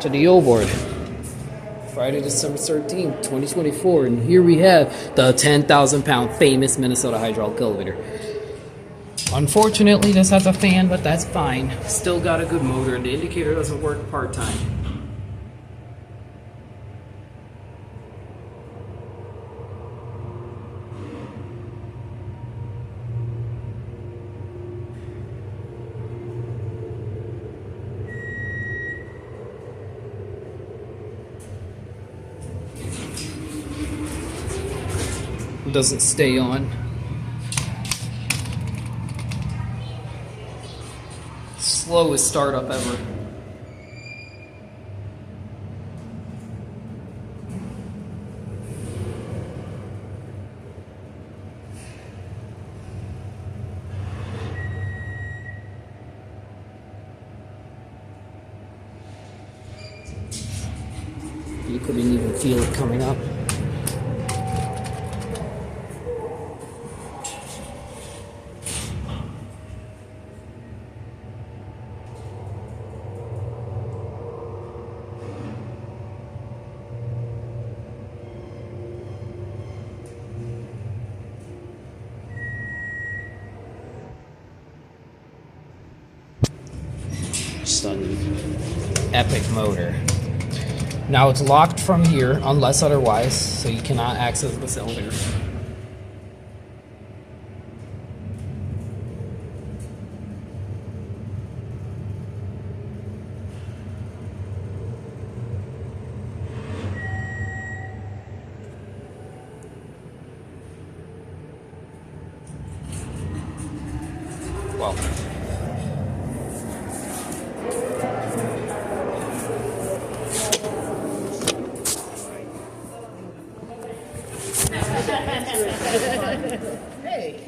to the O board. Friday, December 13th, 2024, and here we have the 10,000 pound famous Minnesota hydraulic elevator. Unfortunately, this has a fan, but that's fine. Still got a good motor, and the indicator doesn't work part-time. Doesn't stay on. Slowest startup ever. You couldn't even feel it coming up. Just an epic motor. Now it's locked from here unless otherwise, so you cannot access this elevator. Well, Hey.